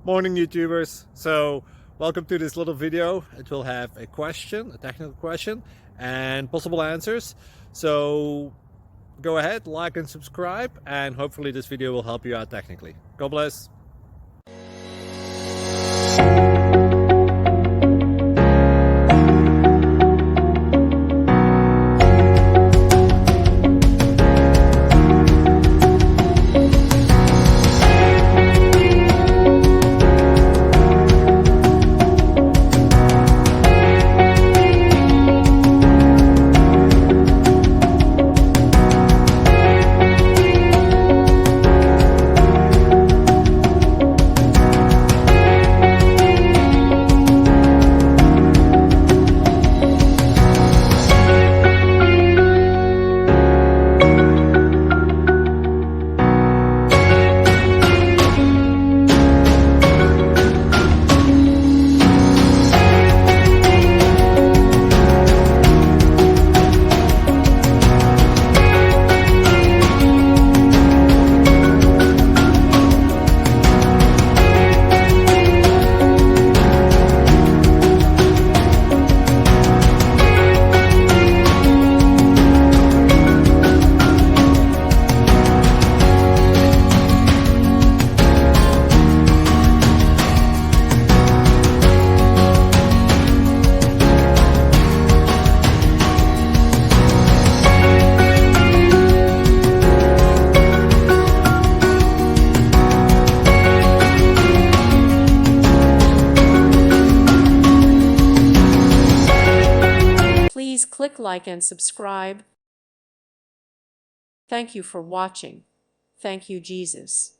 Morning YouTubers. So welcome to this little video. It will have a question, a technical question, and possible answers. So go ahead, like and subscribe, and hopefully this video will help you out technically. God bless. Please click like and subscribe. Thank you for watching. Thank you, Jesus.